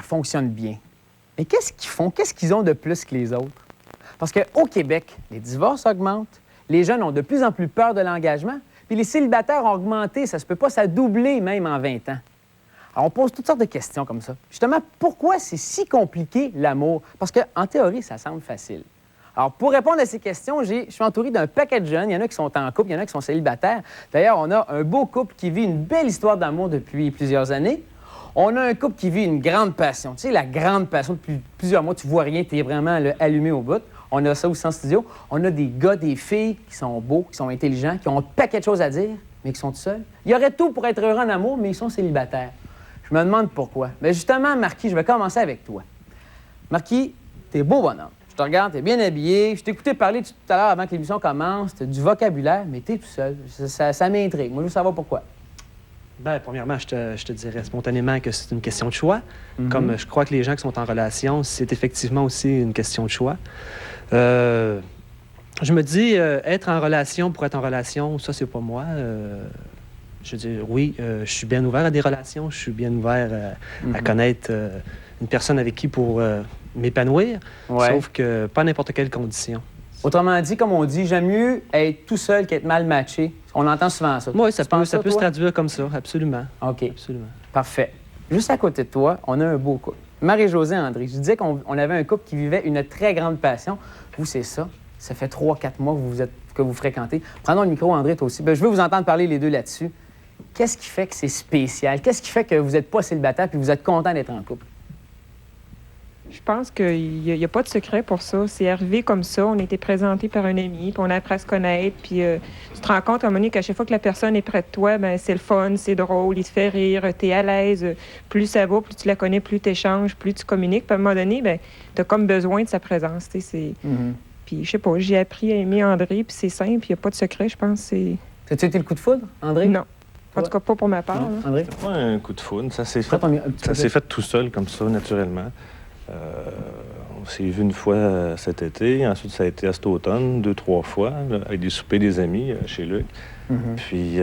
fonctionne bien. Mais qu'est-ce qu'ils font? Qu'est-ce qu'ils ont de plus que les autres? Parce qu'au Québec, les divorces augmentent, les jeunes ont de plus en plus peur de l'engagement, puis les célibataires ont augmenté, ça se peut pas, ça a doublé même en 20 ans. Alors, on pose toutes sortes de questions comme ça. Justement, pourquoi c'est si compliqué, l'amour? Parce qu'en théorie, ça semble facile. Alors, pour répondre à ces questions, je suis entouré d'un paquet de jeunes. Il y en a qui sont en couple, il y en a qui sont célibataires. D'ailleurs, on a un beau couple qui vit une belle histoire d'amour depuis plusieurs années. On a un couple qui vit une grande passion. Tu sais, la grande passion depuis plusieurs mois, tu vois rien, tu es vraiment là, allumé au bout. On a ça aussi en studio. On a des gars, des filles qui sont beaux, qui sont intelligents, qui ont un paquet de choses à dire, mais qui sont tout seuls. Il y aurait tout pour être heureux en amour, mais ils sont célibataires. Je me demande pourquoi. Mais justement, Marquis, je vais commencer avec toi. Marquis, t'es beau bonhomme. Je te regarde, t'es bien habillé. Je t'ai écouté parler tout à l'heure avant que l'émission commence. T'as du vocabulaire, mais t'es tout seul. Ça m'intrigue. Moi, je veux savoir pourquoi. Bien, premièrement, je te dirais spontanément que c'est une question de choix. Comme je crois que les gens qui sont en relation, c'est effectivement aussi une question de choix. Je me dis, être en relation pour être en relation, ça, c'est pas moi. Je veux dire, oui, je suis bien ouvert à des relations. Je suis bien ouvert à connaître une personne avec qui pour m'épanouir. Ouais. Sauf que pas n'importe quelle condition. Autrement dit, comme on dit, j'aime mieux être tout seul qu'être mal matché. On entend souvent ça. Oui, ça peut se toi? traduire comme ça, absolument. OK. Absolument. Parfait. Juste à côté de toi, on a un beau couple. Marie-Josée André, je disais qu'on avait un couple qui vivait une très grande passion. Vous, c'est ça. Ça fait 3-4 mois que vous fréquentez. Prenons le micro, André, toi aussi. Bien, je veux vous entendre parler les deux là-dessus. Qu'est-ce qui fait que c'est spécial? Qu'est-ce qui fait que vous n'êtes pas célibataire puis vous êtes content d'être en couple? Je pense qu'il n'y a pas de secret pour ça. C'est arrivé comme ça. On a été présenté par un ami, puis on a appris à se connaître. Puis tu te rends compte à un moment donné qu'à chaque fois que la personne est près de toi, ben c'est le fun, c'est drôle, il te fait rire, tu es à l'aise. Plus ça va, plus tu la connais, plus tu échanges, plus tu communiques. Puis à un moment donné, ben, tu as comme besoin de sa présence. Puis je sais pas, j'ai appris à aimer André, puis c'est simple, il n'y a pas de secret, je pense. T'as-tu été le coup de foudre, André? Non. En tout cas, pas pour ma part. Non. André? C'est pas un coup de foudre. Ça s'est fait tout seul, comme ça, naturellement. On s'est vu une fois cet été. Ensuite, ça a été cet automne, 2-3 fois, là, avec des soupers des amis chez Luc. Puis,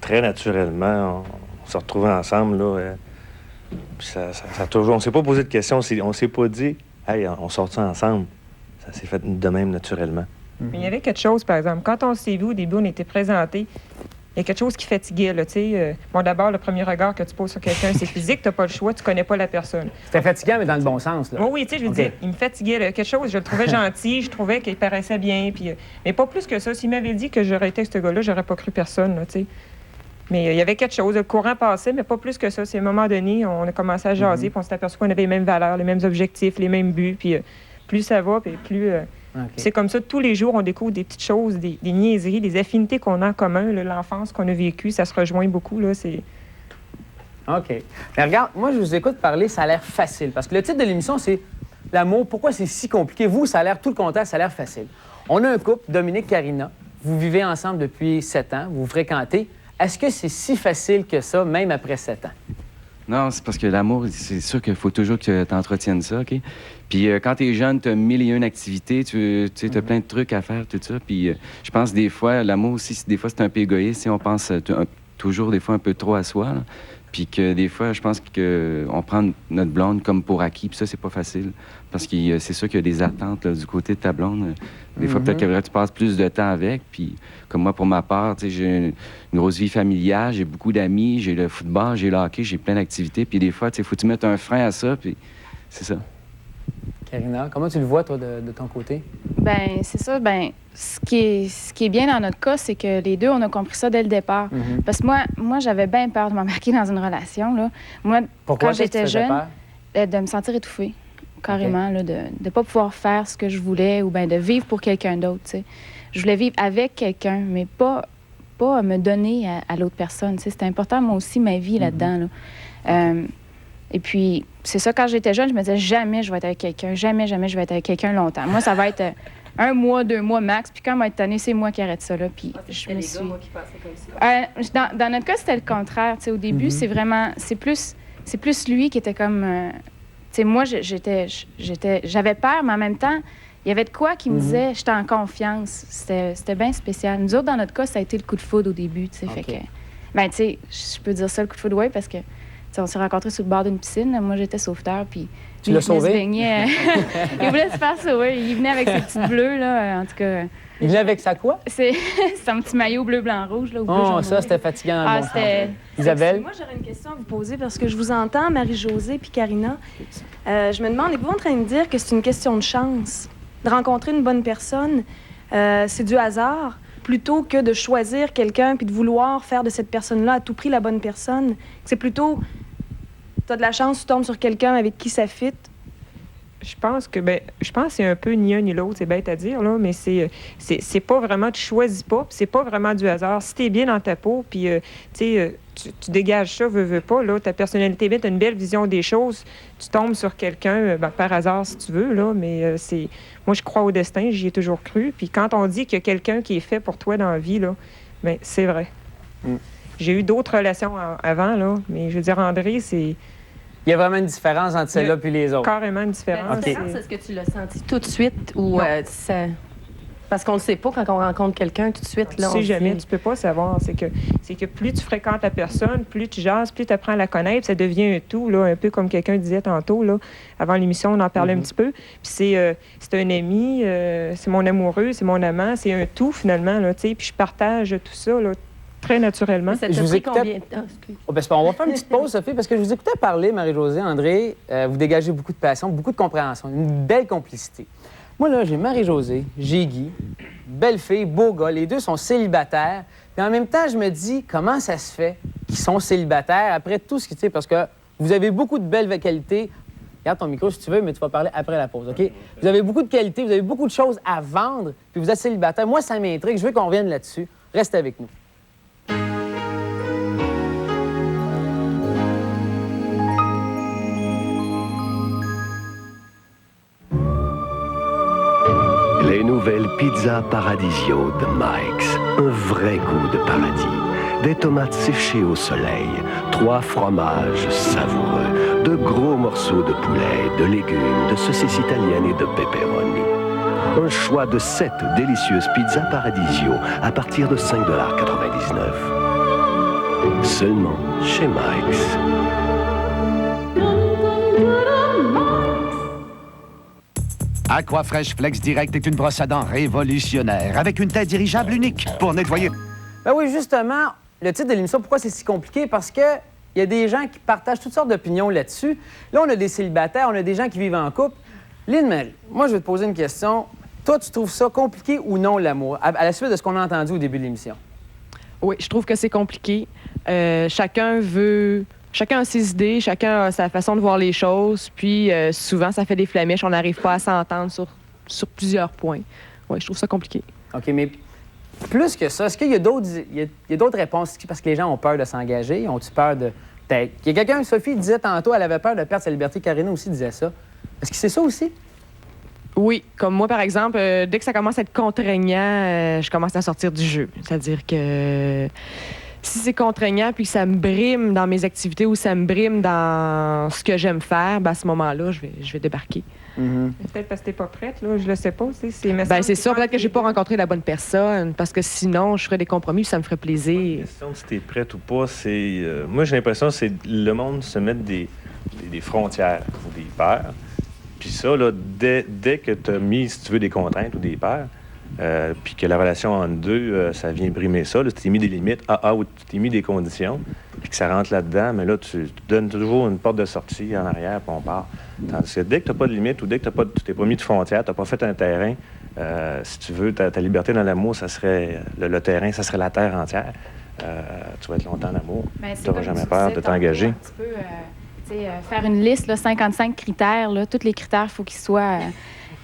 très naturellement, on s'est retrouvés ensemble. Là, puis ça toujours... On s'est pas posé de questions. On s'est pas dit « Hey, on sort ça ensemble ». Ça s'est fait de même, naturellement. Mais il y avait quelque chose, par exemple. Quand on s'est vu, au début, on était présentés. Il y a quelque chose qui fatiguait, là, tu sais. Bon, d'abord, le premier regard que tu poses sur quelqu'un, c'est physique, t'as pas le choix, tu connais pas la personne. C'était fatigant, mais dans le bon sens, là. Oui, tu sais, je veux dire, il me fatiguait, là, quelque chose, je le trouvais gentil, je trouvais qu'il paraissait bien, puis... mais pas plus que ça. S'il m'avait dit que j'aurais été avec ce gars-là, j'aurais pas cru personne, là, tu sais. Mais il y avait quelque chose, le courant passait, mais pas plus que ça. C'est à un moment donné, on a commencé à jaser, puis on s'est aperçu qu'on avait les mêmes valeurs, les mêmes objectifs, les mêmes buts, puis plus ça va, puis plus... Okay. C'est comme ça, tous les jours, on découvre des petites choses, des niaiseries, des affinités qu'on a en commun. Là, l'enfance qu'on a vécue, ça se rejoint beaucoup. Là, c'est... OK. Mais regarde, moi, je vous écoute parler, ça a l'air facile. Parce que le titre de l'émission, c'est l'amour. Pourquoi c'est si compliqué? Vous, ça a l'air tout le contraire, ça a l'air facile. On a un couple, Dominique, Karina. Vous vivez ensemble depuis 7 ans, vous vous fréquentez. Est-ce que c'est si facile que ça, même après 7 ans? Non, c'est parce que l'amour, c'est sûr qu'il faut toujours que tu entretiennes ça, OK? Puis quand t'es jeune, t'as 1001 activités, tu sais, t'as plein de trucs à faire, tout ça. Puis je pense des fois, l'amour aussi, des fois, c'est un peu égoïste. Si on pense toujours, des fois, un peu trop à soi, là. Puis que des fois, je pense qu'on prend notre blonde comme pour acquis, puis ça, c'est pas facile. Parce que c'est sûr qu'il y a des attentes là, du côté de ta blonde. Des fois, peut-être que tu passes plus de temps avec. Puis comme moi, pour ma part, j'ai une grosse vie familiale, j'ai beaucoup d'amis, j'ai le football, j'ai le hockey, j'ai plein d'activités. Puis des fois, il faut que tu mettes un frein à ça, puis c'est ça. Karina, comment tu le vois, toi, de ton côté? Bien, c'est ça. Bien, ce qui est bien dans notre cas, c'est que les deux, on a compris ça dès le départ. Parce que moi j'avais bien peur de m'embarquer dans une relation. Là. Moi, pourquoi, quand j'étais jeune, de me sentir étouffée, carrément, là, de ne pas pouvoir faire ce que je voulais ou bien de vivre pour quelqu'un d'autre. T'sais. Je voulais vivre avec quelqu'un, mais pas me donner à l'autre personne. T'sais. C'était important, moi aussi, ma vie là-dedans. Là. Et puis, c'est ça, quand j'étais jeune, je me disais jamais je vais être avec quelqu'un, jamais je vais être avec quelqu'un longtemps. Moi, ça va être 1 mois, 2 mois max, puis quand on va être tanné, c'est moi qui arrête ça, là. Puis je me suis... moi, qui passaient comme ça. Dans notre cas, c'était le contraire. T'sais, au début, c'est vraiment... C'est plus lui qui était comme... tu sais, moi, j'avais peur, mais en même temps, il y avait de quoi qui me disait j'étais en confiance. C'était bien spécial. Nous autres, dans notre cas, ça a été le coup de foudre au début, tu sais. Fait que... Ben, tu sais, je peux dire ça, le coup de foudre, oui, parce que... on s'est rencontrés sur le bord d'une piscine. Moi, j'étais sauveteur, puis tu l'as sauvé? Il se baignait. Il voulait se faire sauver. Il venait avec ses petites bleues, là, en tout cas. Il venait avec sa quoi? C'est un petit maillot bleu, blanc, rouge, là, ou bleu, jaune, ça, c'était fatigant dans le bon c'était... sens. Isabelle? Moi, j'aurais une question à vous poser parce que je vous entends, Marie-Josée puis Karina. Je me demande, êtes-vous en train de dire que c'est une question de chance? De rencontrer une bonne personne, c'est du hasard, plutôt que de choisir quelqu'un puis de vouloir faire de cette personne-là à tout prix la bonne personne? C'est plutôt, tu as de la chance, tu tombes sur quelqu'un avec qui ça fit. Je pense que c'est un peu ni un ni l'autre, c'est bête à dire, là, mais c'est pas vraiment, tu choisis pas, puis c'est pas vraiment du hasard. Si t'es bien dans ta peau, puis tu dégages ça, veux pas, là, ta personnalité est bien, t'as une belle vision des choses, tu tombes sur quelqu'un, par hasard si tu veux, là, mais moi je crois au destin, j'y ai toujours cru, puis quand on dit qu'il y a quelqu'un qui est fait pour toi dans la vie, là, bien, c'est vrai. J'ai eu d'autres relations avant, là, mais je veux dire, André, c'est... Il y a vraiment une différence entre celle-là et les autres. Carrément une différence. La différence, est-ce que tu l'as senti tout de suite ou ça... Parce qu'on ne sait pas quand on rencontre quelqu'un tout de suite. Là, tu sais jamais, tu peux pas savoir. C'est que plus tu fréquentes la personne, plus tu jases, plus tu apprends à la connaître, ça devient un tout, là, un peu comme quelqu'un disait tantôt. Là, avant l'émission, on en parlait un petit peu. Puis c'est un ami, c'est mon amoureux, c'est mon amant, c'est un tout finalement. Là, puis je partage tout ça là, très naturellement. Je vous écoutais... on va faire une petite pause, Sophie, parce que je vous écoutais parler, Marie-Josée, André. Vous dégagez beaucoup de passion, beaucoup de compréhension, une belle complicité. Moi, là, j'ai Marie-Josée, j'ai Guy, belle fille, beau gars. Les deux sont célibataires. Puis en même temps, je me dis, comment ça se fait qu'ils sont célibataires après tout ce que tu sais, parce que vous avez beaucoup de belles qualités. Regarde ton micro si tu veux, mais tu vas parler après la pause, OK? Vous avez beaucoup de qualités, vous avez beaucoup de choses à vendre, puis vous êtes célibataire. Moi, ça m'intrigue. Je veux qu'on revienne là-dessus. Restez avec nous. Les nouvelles pizzas Paradisio de Mike's. Un vrai goût de paradis. Des tomates séchées au soleil, 3 fromages savoureux, de gros morceaux de poulet, de légumes, de saucisses italiennes et de pepperoni. Un choix de 7 délicieuses pizzas Paradisio à partir de 5,99 $. Seulement chez Mike's. Aquafresh Flex Direct est une brosse à dents révolutionnaire avec une tête dirigeable unique pour nettoyer. Ben oui, justement, le titre de l'émission, pourquoi c'est si compliqué? Parce que il y a des gens qui partagent toutes sortes d'opinions là-dessus. Là, on a des célibataires, on a des gens qui vivent en couple. Lynne-Marie, moi, je vais te poser une question. Toi, tu trouves ça compliqué ou non, l'amour, à la suite de ce qu'on a entendu au début de l'émission? Oui, je trouve que c'est compliqué. Chacun a ses idées, chacun a sa façon de voir les choses, puis souvent, ça fait des flamèches, on n'arrive pas à s'entendre sur plusieurs points. Oui, je trouve ça compliqué. OK, mais plus que ça, est-ce qu'il y a d'autres réponses? Parce que les gens ont peur de s'engager, ont-ils peur de... Il y a quelqu'un, Sophie disait tantôt, elle avait peur de perdre sa liberté. Karina aussi disait ça. Est-ce que c'est ça aussi? Oui, comme moi, par exemple, dès que ça commence à être contraignant, je commence à sortir du jeu. C'est-à-dire que... Si c'est contraignant puis que ça me brime dans mes activités ou ça me brime dans ce que j'aime faire, ben à ce moment-là, je vais débarquer. Peut-être parce que t'es pas prête, là, je le sais pas. C'est sûr, peut-être que j'ai pas rencontré la bonne personne, parce que sinon, je ferais des compromis puis ça me ferait plaisir. La question de si t'es prête ou pas, c'est... moi, j'ai l'impression que c'est le monde se mettre des frontières ou des peurs. Puis ça, là, dès que t'as mis, si tu veux, des contraintes ou des peurs, puis que la relation entre deux, ça vient brimer ça. Là, tu t'es mis des limites, ou tu t'es mis des conditions, puis que ça rentre là-dedans, mais là, tu donnes toujours une porte de sortie en arrière, puis on part. Tandis que dès que tu n'as pas de limite ou dès que tu t'es pas mis de frontière, tu n'as pas fait un terrain, si tu veux, ta liberté dans l'amour, ça serait le terrain, ça serait la terre entière. Tu vas être longtemps en amour. Tu n'auras jamais peur de t'engager. Faire une liste, là, 55 critères, là, tous les critères, il faut qu'ils soient...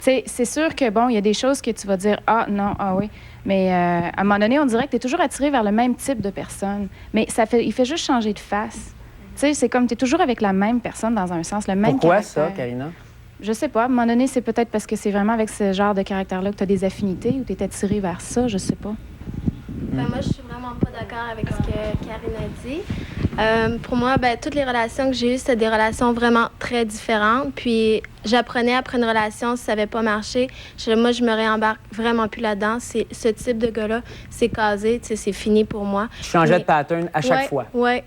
c'est sûr que, bon, il y a des choses que tu vas dire « Ah, non, ah oui ». Mais à un moment donné, on dirait que tu es toujours attiré vers le même type de personne. Mais il fait juste changer de face. C'est comme tu es toujours avec la même personne dans un sens, le même Pourquoi caractère. ça, Karina? Je sais pas. À un moment donné, c'est peut-être parce que c'est vraiment avec ce genre de caractère-là que tu as des affinités ou tu es attiré vers ça, je sais pas. Ben, moi, je suis vraiment pas d'accord avec ce que Karine a dit. Pour moi, toutes les relations que j'ai eues, c'était des relations vraiment très différentes. Puis, j'apprenais après une relation, si ça n'avait pas marché, moi, je me réembarque vraiment plus là-dedans. Ce type de gars-là, c'est casé, c'est fini pour moi. Tu changeais de pattern à chaque fois. Oui.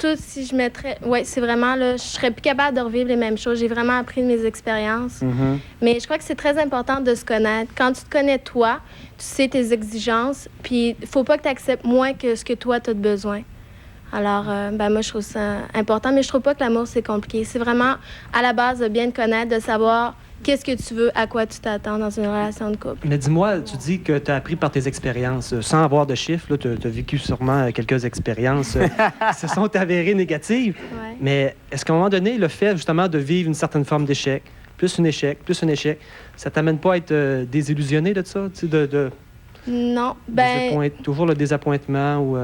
surtout si je mettrais... Oui, c'est vraiment, là, je serais plus capable de revivre les mêmes choses. J'ai vraiment appris de mes expériences. Mais je crois que c'est très important de se connaître. Quand tu te connais toi, tu sais tes exigences, puis il faut pas que tu acceptes moins que ce que toi, tu as de besoin. Alors, moi, je trouve ça important, mais je trouve pas que l'amour, c'est compliqué. C'est vraiment, à la base, de bien te connaître, de savoir qu'est-ce que tu veux, à quoi tu t'attends dans une relation de couple. Mais dis-moi, tu dis que tu as appris par tes expériences. Sans avoir de chiffres, tu as vécu sûrement quelques expériences qui se sont avérées négatives. Ouais. Mais est-ce qu'à un moment donné, le fait justement de vivre une certaine forme d'échec, plus un échec, ça t'amène pas à être désillusionné de ça? Non. Toujours le désappointement ou...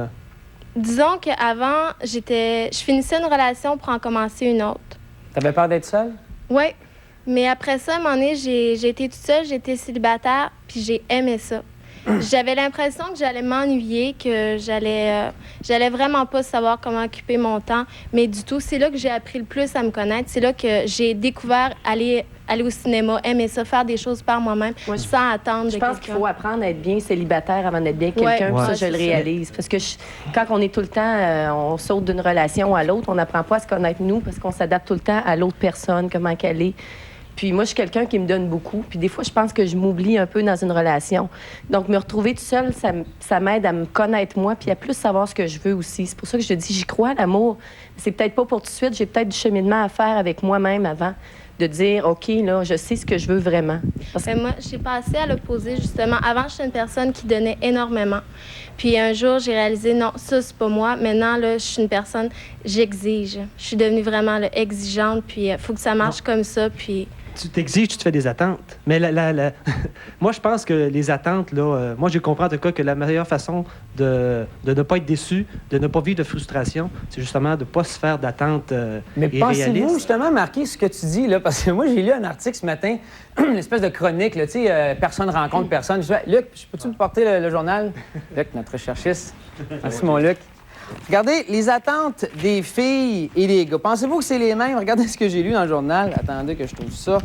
Disons qu'avant, je finissais une relation pour en commencer une autre. T'avais peur d'être seule? Oui. Mais après ça, à un moment donné, j'ai été toute seule, j'ai été célibataire, puis j'ai aimé ça. J'avais l'impression que j'allais m'ennuyer, que j'allais vraiment pas savoir comment occuper mon temps. Mais du tout, c'est là que j'ai appris le plus à me connaître. C'est là que j'ai découvert aller au cinéma, aimer ça, faire des choses par moi-même, sans attendre de quelqu'un. Je pense qu'il faut apprendre à être bien célibataire avant d'être bien quelqu'un. Ouais. Ça, je le réalise. Parce que quand on est tout le temps, on saute d'une relation à l'autre, on n'apprend pas à se connaître nous parce qu'on s'adapte tout le temps à l'autre personne, comment qu'elle est. Puis moi, je suis quelqu'un qui me donne beaucoup. Puis des fois, je pense que je m'oublie un peu dans une relation. Donc, me retrouver toute seule, ça m'aide à me connaître moi puis à plus savoir ce que je veux aussi. C'est pour ça que je te dis, j'y crois, l'amour. C'est peut-être pas pour tout de suite. J'ai peut-être du cheminement à faire avec moi-même avant de dire, OK, là, je sais ce que je veux vraiment. Moi, j'ai passé à l'opposé, justement. Avant, j'étais une personne qui donnait énormément. Puis un jour, j'ai réalisé, non, ça, c'est pas moi. Maintenant, là, je suis une personne, j'exige. Je suis devenue vraiment là, exigeante, puis il faut que ça marche comme ça, puis... Tu t'exiges, tu te fais des attentes. Mais moi, je pense que les attentes, là, moi, je comprends en tout cas que la meilleure façon de ne pas être déçu, de ne pas vivre de frustration, c'est justement de ne pas se faire d'attentes Mais pensez-vous justement marquer ce que tu dis, là? Parce que moi, j'ai lu un article ce matin, une espèce de chronique, là, tu sais, personne rencontre personne. Je dis, Luc, peux-tu me porter le journal? Luc, notre recherchiste. Merci, mon Luc. Regardez, les attentes des filles et des gars. Pensez-vous que c'est les mêmes? Regardez ce que j'ai lu dans le journal. Attendez que je trouve ça.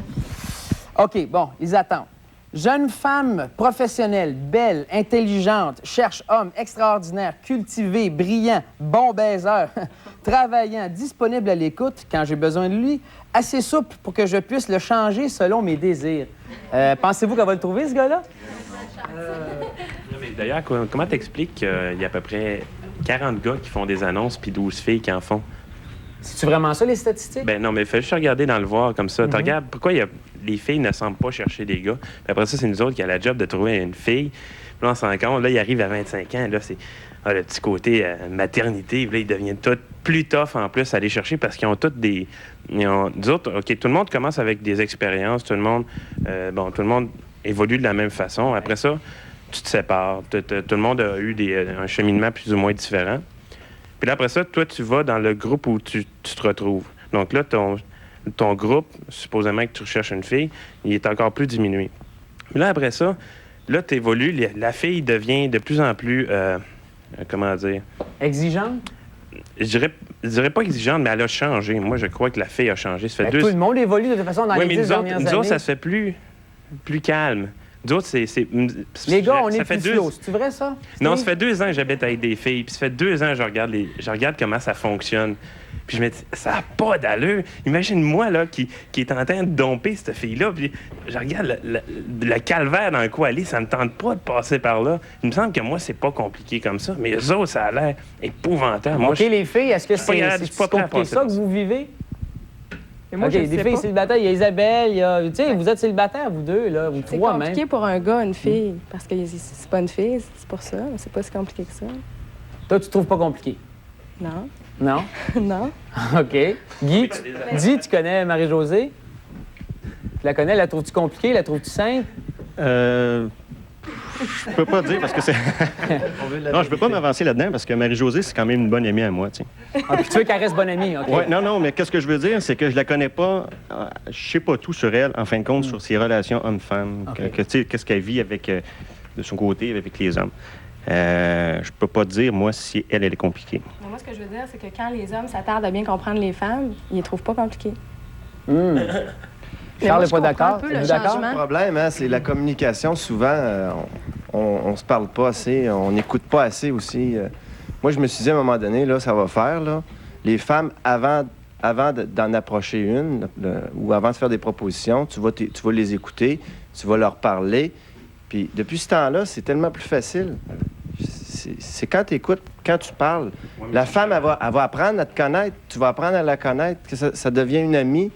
OK, bon, les attentes. Jeune femme professionnelle, belle, intelligente, cherche homme extraordinaire, cultivé, brillant, bon baiseur, travaillant, disponible à l'écoute quand j'ai besoin de lui, assez souple pour que je puisse le changer selon mes désirs. Pensez-vous qu'elle va le trouver, ce gars-là? D'ailleurs, comment t'expliques qu'il y a à peu près 40 gars qui font des annonces puis 12 filles qui en font? C'est-tu vraiment ça, les statistiques? Ben non, mais fais juste regarder dans le voir comme ça. Tu regardes pourquoi les filles ne semblent pas chercher des gars. Puis après ça, c'est nous autres qui a la job de trouver une fille. Puis là, on s'en rend compte, là, il arrive à 25 ans. Là, c'est le petit côté maternité. Puis là, ils deviennent tous plus tough en plus à aller chercher parce qu'ils ont tous des... Nous autres, OK, tout le monde commence avec des expériences. Tout le monde évolue de la même façon. Après ça, tu te sépares. Tout le monde a eu un cheminement plus ou moins différent. Puis là, après ça, toi, tu vas dans le groupe où tu te retrouves. Donc là, ton groupe, supposément que tu recherches une fille, il est encore plus diminué. Puis là, après ça, là, tu évolues. La fille devient de plus en plus, comment dire? Exigeante? Je dirais pas exigeante, mais elle a changé. Moi, je crois que la fille a changé. Ça fait tout le monde évolue de toute façon dans les 10 dernières années. Nous autres, ça se fait plus calme. Nous autres, les gars, on est plus slow. C'est vrai, ça? Non, ça fait 2 ans que j'habite avec des filles. Puis ça fait 2 ans que je regarde comment ça fonctionne. Puis je me dis, ça n'a pas d'allure. Imagine-moi, là, qui est en train de domper cette fille-là. Puis je regarde le calvaire dans quoi elle est. Ça me tente pas de passer par là. Il me semble que moi, c'est pas compliqué comme ça. Mais eux autres, ça a l'air épouvantable. OK, les filles, est-ce que c'est compliqué ça que vous vivez? Moi, OK, des filles célibataires, il y a Isabelle, tu sais, vous êtes célibataires, vous deux, là, ou trois même. C'est compliqué pour un gars, une fille, parce que c'est pas une fille, c'est pour ça. C'est pas si compliqué que ça. Toi, tu trouves pas compliqué? Non. Non? Non. OK. Guy, tu connais Marie-Josée? Tu la connais, la trouves-tu compliquée? La trouves-tu simple? Je peux pas dire parce que c'est... Non, je peux pas m'avancer là-dedans parce que Marie-Josée, c'est quand même une bonne amie à moi, tu sais. Ah, puis tu veux qu'elle reste bonne amie, OK? Ouais, non, mais qu'est-ce que je veux dire, c'est que je la connais pas, je sais pas tout sur elle, en fin de compte, sur ses relations hommes-femmes, Okay. tu sais, qu'est-ce qu'elle vit avec, de son côté avec les hommes. Je peux pas dire, moi, si elle est compliquée. Mais moi, ce que je veux dire, c'est que quand les hommes s'attardent à bien comprendre les femmes, ils les trouvent pas compliquées. Charles n'est pas d'accord. Le problème, hein, c'est la communication. Souvent, on se parle pas assez, on n'écoute pas assez aussi. Moi, je me suis dit à un moment donné, là, ça va faire, là. les femmes, avant d'en approcher une, ou avant de faire des propositions, tu vas les écouter, tu vas leur parler. Puis depuis ce temps-là, c'est tellement plus facile. C'est quand tu écoutes, quand tu parles. La femme, elle va apprendre à te connaître, tu vas apprendre à la connaître, que ça devient une amie.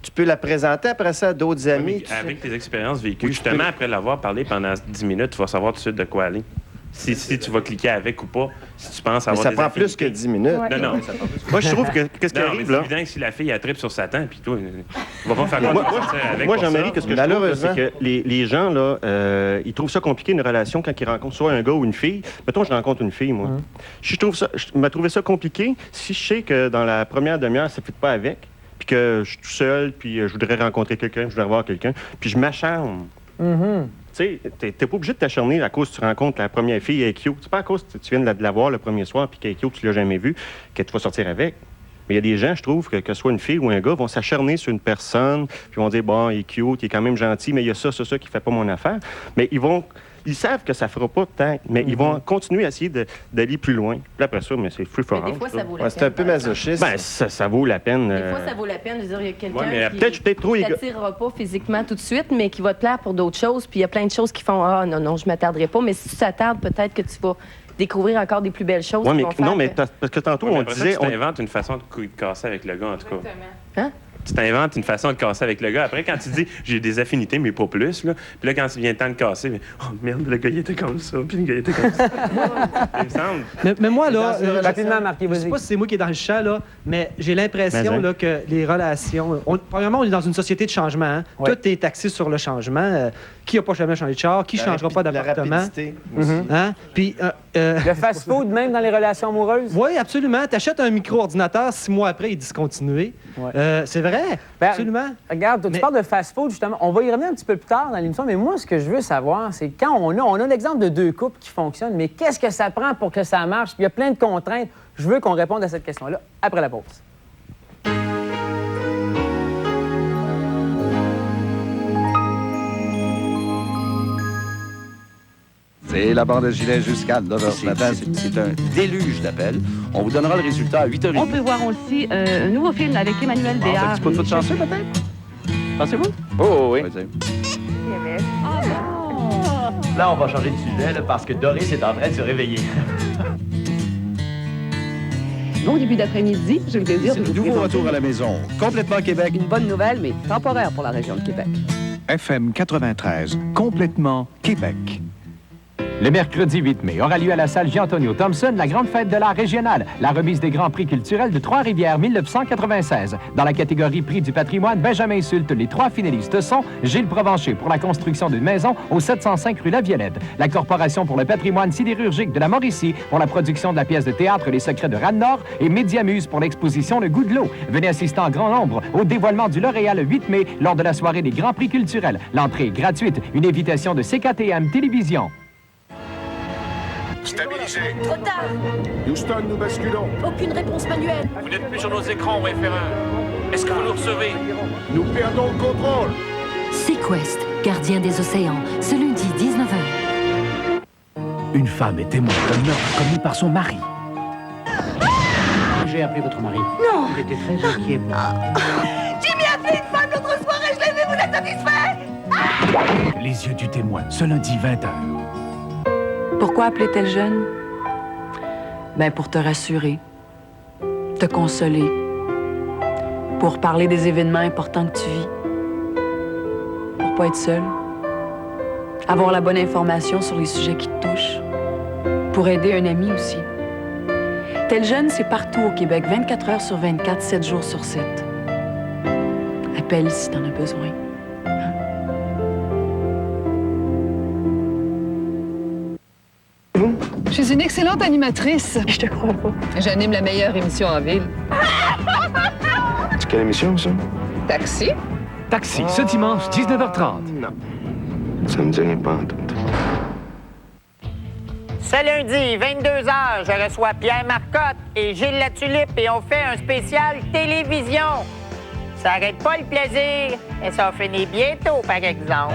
Tu peux la présenter après ça à d'autres amis. Avec tes expériences vécues, justement, après l'avoir parlé pendant 10 minutes, tu vas savoir tout de suite de quoi aller. Si tu vas cliquer avec ou pas, si tu penses avoir mais ça prend plus que 10 minutes. Ouais. Non. Moi, je trouve que qu'est-ce qui arrive, là? C'est évident que si la fille, elle tripe sur Satan, puis toi, on va pas faire quoi avec moi, Jean-Marie, qu'est-ce que je trouve, c'est que les gens, là, ils trouvent ça compliqué, une relation, quand ils rencontrent soit un gars ou une fille. Mettons, je rencontre une fille, moi. Je m'a trouvé ça compliqué si je sais que dans la première demi-heure, ça ne fit pas avec, puis que je suis tout seul, puis je voudrais rencontrer quelqu'un, je voudrais voir quelqu'un, puis je m'acharne. Tu sais, t'es pas obligé de t'acharner à cause que tu rencontres la première fille et cute. C'est pas à cause que tu viens de la voir le premier soir puis qu'elle est cute, tu l'as jamais vue, que tu vas sortir avec. Mais il y a des gens, je trouve, que ce soit une fille ou un gars, vont s'acharner sur une personne, puis vont dire, bon, il est cute, il est quand même gentil, mais il y a ça qui fait pas mon affaire. Mais ils savent que ça fera pas tant, mais ils vont continuer à essayer d'aller plus loin. Puis après ça, mais c'est free for all. Des fois, ça vaut la peine. C'est un peu masochiste. Ben, ça vaut la peine. Des fois, ça vaut la peine de dire, il y a quelqu'un qui ne t'attirera pas physiquement tout de suite, mais qui va te plaire pour d'autres choses. Puis il y a plein de choses qui font, ah non, je m'attarderai pas. Mais si tu t'attardes, peut-être que tu vas découvrir encore des plus belles choses. Oui, mais parce que tantôt, on disait... Tu t'inventes une façon de casser avec le gars, en tout cas. Hein? Tu t'inventes une façon de casser avec le gars. Après, quand tu dis j'ai des affinités, mais pas plus, là. Puis là, quand il vient le temps de casser, mais, oh merde, le gars il était comme ça, puis le gars il était comme ça. Il me semble. Mais moi, là, rapidement, Marquis, je sais pas si c'est moi qui est dans le champ, là, mais j'ai l'impression là, que les relations. Premièrement, on est dans une société de changement. Hein? Ouais. Tout est axé sur le changement. Qui n'a pas jamais changé de char? Qui ne changera pas d'appartement? Hein? Puis, le fast-food, même dans les relations amoureuses? Oui, absolument. Tu achètes un micro-ordinateur, 6 mois après, il est discontinué. Ouais. C'est vrai, absolument. Regarde, tu parles de fast-food, justement. On va y revenir un petit peu plus tard dans l'émission, mais moi, ce que je veux savoir, c'est quand on a l'exemple de 2 couples qui fonctionnent, mais qu'est-ce que ça prend pour que ça marche? Il y a plein de contraintes. Je veux qu'on réponde à cette question-là après la pause. C'est la bande de gilet jusqu'à 9h ce matin. C'est un déluge d'appels. On vous donnera le résultat à 8h30. On peut voir aussi un nouveau film avec Emmanuel Béard. Un petit peu de chanceux, peut-être? Pensez-vous? Oh, oui. Là, on va changer de sujet là, parce que Doris est en train de se réveiller. Bon début d'après-midi, j'ai le plaisir de vous nouveau présenter... retour à la maison. Complètement Québec. Une bonne nouvelle, mais temporaire pour la région de Québec. FM 93, complètement Québec. Le mercredi 8 mai aura lieu à la salle Jean-Antonio Thompson la grande fête de l'art régional, la remise des grands prix culturels de Trois-Rivières 1996. Dans la catégorie prix du patrimoine, Benjamin Sulte, les 3 finalistes sont Gilles Provencher pour la construction d'une maison au 705 rue La Violette, la Corporation pour le patrimoine sidérurgique de la Mauricie pour la production de la pièce de théâtre Les secrets de Ranne-Nord et Médiamuse pour l'exposition Le goût de l'eau. Venez assister en grand nombre au dévoilement du lauréat le 8 mai lors de la soirée des grands prix culturels. L'entrée est gratuite, une invitation de CKTM Télévision. Stabilisé. Trop tard. Houston, nous basculons. Aucune réponse manuelle. Vous n'êtes plus sur nos écrans, référent. Est-ce que vous nous recevez? Nous perdons le contrôle. Sequest, gardien des océans, ce lundi 19h. Une femme est témoin d'un meurtre commis par son mari. J'ai appelé votre mari. Non. Il était très inquiet. Jimmy a fait une femme l'autre soir et je l'ai vu, vous êtes satisfait? Les yeux du témoin, ce lundi 20h. Pourquoi appeler tel jeune? Ben, pour te rassurer, te consoler, pour parler des événements importants que tu vis, pour pas être seul, avoir la bonne information sur les sujets qui te touchent, pour aider un ami aussi. Tel jeune, c'est partout au Québec, 24 heures sur 24, 7 jours sur 7. Appelle si t'en as besoin. Je suis une excellente animatrice. Je te crois pas. J'anime la meilleure émission en ville. C'est quelle émission, ça? Taxi? Taxi, ce dimanche, 19h30. Non. Ça me dit rien pas en tout. Ce lundi, 22h, je reçois Pierre Marcotte et Gilles Latulippe et on fait un spécial télévision. Ça arrête pas le plaisir, et ça finit bientôt, par exemple.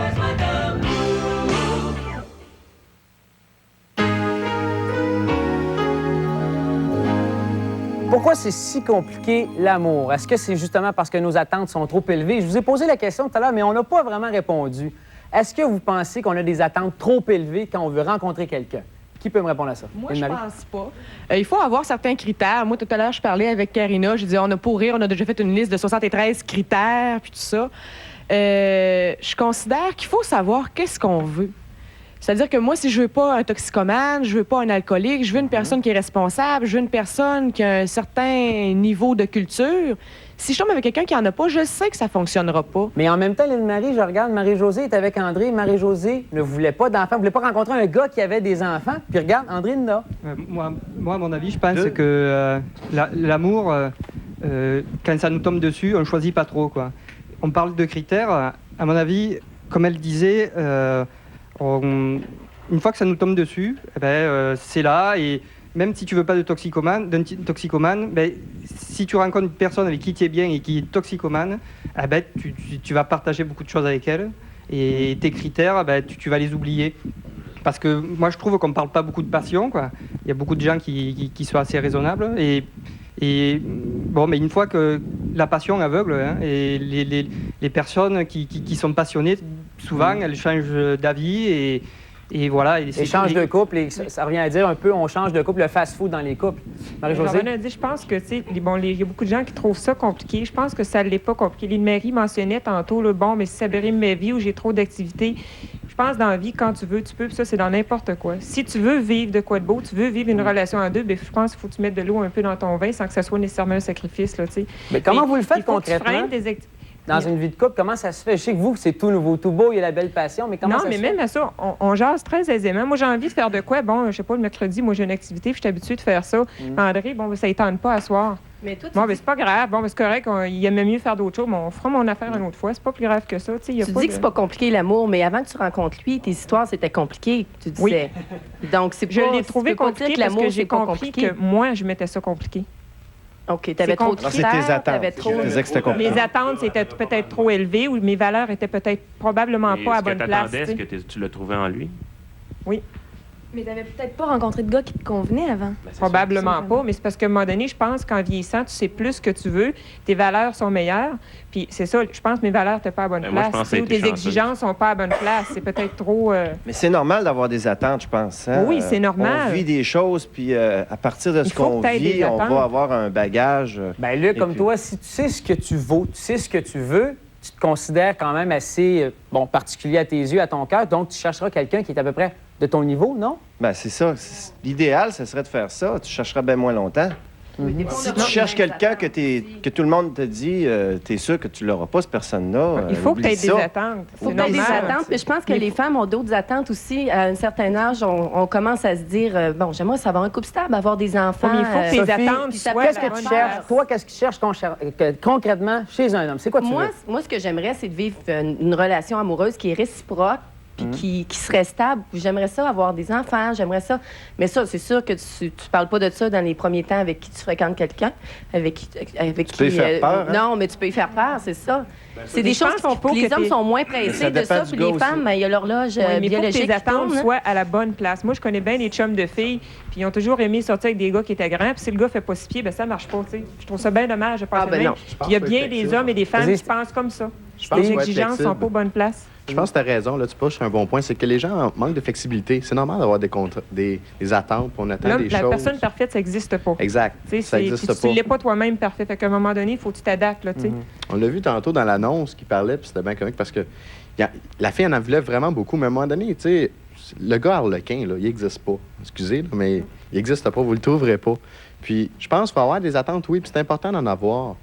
Pourquoi c'est si compliqué, l'amour? Est-ce que c'est justement parce que nos attentes sont trop élevées? Je vous ai posé la question tout à l'heure, mais on n'a pas vraiment répondu. Est-ce que vous pensez qu'on a des attentes trop élevées quand on veut rencontrer quelqu'un? Qui peut me répondre à ça? Moi, je pense pas. Il faut avoir certains critères. Moi, tout à l'heure, je parlais avec Karina. Je disais, on a déjà fait une liste de 73 critères, puis tout ça. Je considère qu'il faut savoir qu'est-ce qu'on veut. C'est-à-dire que moi, si je veux pas un toxicomane, je veux pas un alcoolique, je veux une personne qui est responsable, je veux une personne qui a un certain niveau de culture. Si je tombe avec quelqu'un qui en a pas, je sais que ça fonctionnera pas. Mais en même temps, Lynne-Marie, je regarde, Marie-Josée est avec André. Marie-Josée ne voulait pas d'enfants, ne voulait pas rencontrer un gars qui avait des enfants. Puis regarde, André en a. Moi, à mon avis, je pense que l'amour, quand ça nous tombe dessus, on ne choisit pas trop, quoi. On parle de critères. À mon avis, comme elle disait, une fois que ça nous tombe dessus, c'est là. Et même si tu veux pas d'un toxicomane, si tu rencontres une personne avec qui tu es bien et qui est toxicomane, tu vas partager beaucoup de choses avec elle. Et tes critères, tu vas les oublier. Parce que moi, je trouve qu'on ne parle pas beaucoup de passion, quoi. Il y a beaucoup de gens qui sont assez raisonnables. Et bon, mais une fois que la passion aveugle, hein, et les personnes qui sont passionnées, souvent, elles changent d'avis et voilà. Et change de couple, et ça revient à dire un peu, on change de couple, le fast-food dans les couples. Marie-Josée? Je pense que, tu sais, il y a beaucoup de gens qui trouvent ça compliqué. Je pense que ça ne l'est pas compliqué. Lynne-Marie mentionnait tantôt, mais si ça brime ma vie ou j'ai trop d'activités, je pense dans la vie, quand tu veux, tu peux, puis ça, c'est dans n'importe quoi. Si tu veux vivre de quoi de beau, tu veux vivre une relation à deux, je pense qu'il faut que tu mettes de l'eau un peu dans ton vin sans que ça soit nécessairement un sacrifice, là, tu sais. Mais comment vous le faites concrètement? Dans une vie de couple, comment ça se fait? Je sais que vous, c'est tout nouveau, tout beau, il y a la belle passion, mais comment ça se fait? Non, mais même à ça, on jase très aisément. Moi, j'ai envie de faire de quoi? Bon, je sais pas, le mercredi, moi, j'ai une activité, puis je suis habituée de faire ça. André, ça ne tente pas à soir. Mais toi, c'est pas grave. C'est correct. Il aimait mieux faire d'autres choses, mais on fera mon affaire une autre fois. C'est pas plus grave que ça. Tu dis que c'est pas compliqué, l'amour, mais avant que tu rencontres lui, tes histoires, c'était compliqué, tu disais. Oui. Donc, c'est pas... Je l'ai trouvé compliqué parce que j'ai compris que moi, je mettais ça compliqué. OK, tu avais trop de critères. C'est tes attentes. Les attentes étaient peut-être trop élevées ou mes valeurs étaient peut-être probablement pas à bonne place. Est-ce que tu l'as trouvé en lui? Oui. Mais tu n'avais peut-être pas rencontré de gars qui te convenaient avant. Probablement pas, mais c'est parce qu'à un moment donné, je pense qu'en vieillissant, tu sais plus ce que tu veux, tes valeurs sont meilleures, puis c'est ça, je pense que mes valeurs n'étaient pas à bonne place, ou tes exigences sont pas à bonne place, c'est peut-être trop... Mais c'est normal d'avoir des attentes, je pense. Hein? Oui, c'est normal. On vit des choses, puis à partir de ce qu'on vit, on va avoir un bagage... Luc, comme toi, si tu sais ce que tu vaux, tu sais ce que tu veux, tu te considères quand même assez, particulier à tes yeux, à ton cœur, donc tu chercheras quelqu'un qui est à peu près de ton niveau, non? C'est ça. L'idéal, ce serait de faire ça. Tu chercheras bien moins longtemps. Si tu cherches quelqu'un que tout le monde te dit, tu es sûr que tu l'auras pas, cette personne-là. Il faut que tu aies des attentes. Il faut que tu aies des attentes. Mais je pense que les femmes ont d'autres attentes aussi. À un certain âge, on commence à se dire, j'aimerais savoir un couple stable, avoir des enfants. Mais il faut que tes attentes soient... Qu'est-ce que tu cherches? Toi, qu'est-ce que tu cherches concrètement chez un homme? C'est quoi tu veux? Moi, ce que j'aimerais, c'est de vivre une relation amoureuse qui est réciproque, puis qui serait stable. J'aimerais ça avoir des enfants, j'aimerais ça. Mais ça, c'est sûr que tu parles pas de ça dans les premiers temps avec qui tu fréquentes quelqu'un, avec qui... Tu peux y faire peur, hein? Non, mais tu peux y faire peur, c'est ça. C'est des choses que les hommes sont moins pressés de ça, puis les femmes, il y a l'horloge biologique. Mais il faut que tes attentes soient à la bonne place. Moi, je connais bien les chums de filles, puis ils ont toujours aimé sortir avec des gars qui étaient grands, puis si le gars fait pas 6 pieds, ça marche pas, tu sais. Je trouve ça bien dommage. Il y a bien des hommes et des femmes qui pensent comme ça. Les exigences sont pas aux bonnes places. Je pense que tu as raison, là, tu penches sur un bon point, c'est que les gens manquent de flexibilité. C'est normal d'avoir des attentes, puis on attend des choses. La personne parfaite, ça n'existe pas. Exact, ça n'existe pas. Tu ne l'es pas toi-même parfait, fait qu'à un moment donné, il faut que tu t'adaptes. On l'a vu tantôt dans l'annonce qui parlait, puis c'était bien comique parce que la fille en voulait vraiment beaucoup, mais à un moment donné, tu sais, le gars harlequin, là, il n'existe pas. Excusez, là, mais il n'existe pas, vous ne le trouverez pas. Puis je pense qu'il faut avoir des attentes, oui, puis c'est important d'en avoir.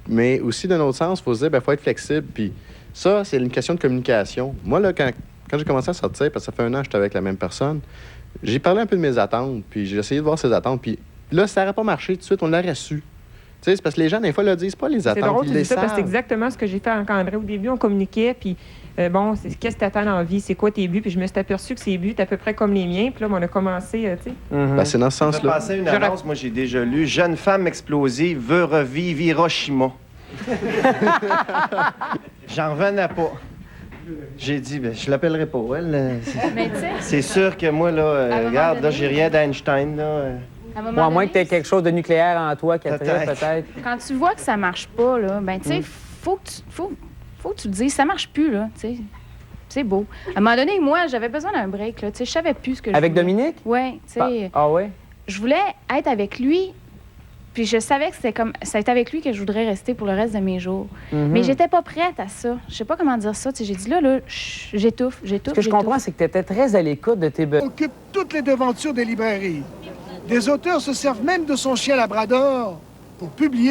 Mais aussi, d'un autre sens, il faut se dire, il faut être flexible, puis ça, c'est une question de communication. Moi, là, quand j'ai commencé à sortir, parce que ça fait 1 an que j'étais avec la même personne, j'ai parlé un peu de mes attentes, puis j'ai essayé de voir ses attentes, puis là, ça n'aurait pas marché tout de suite, on l'aurait su. Tu sais, c'est parce que les gens, des fois, le disent pas, les attentes, c'est drôle, ils les ça, savent. Parce que c'est exactement ce que j'ai fait avec André. Au début, on communiquait, puis qu'est-ce que tu attends dans la vie? C'est quoi tes buts? Puis je me suis aperçu que ses buts étaient à peu près comme les miens, puis là, on a commencé, tu sais. C'est dans ce sens-là. Je vais passer une annonce, moi, j'ai déjà lu. Jeune femme explosive veut revivre Hiroshima. J'en revenais pas. J'ai dit, je l'appellerai pas, elle. C'est sûr que moi, là, regarde, là, j'ai rien d'Einstein, là. À un Ou moment à moins donné, que tu aies quelque chose de nucléaire en toi, Catherine, peut-être. quand tu vois que ça marche pas, là, ben, tu sais, faut que tu te dises, ça marche plus, là, tu sais. C'est beau. À un moment donné, moi, j'avais besoin d'un break, là, tu sais, je savais plus ce que je Avec voulais. Dominique? Oui, tu sais. Ah ouais? Je voulais être avec lui, puis je savais que c'était avec lui que je voudrais rester pour le reste de mes jours. Mais j'étais pas prête à ça. Je sais pas comment dire ça. Tu sais, j'ai dit là, j'étouffe. Ce que je comprends, c'est que tu étais très à l'écoute de tes besoins. Occupe toutes les devantures des librairies. Des auteurs se servent même de son chien labrador pour publier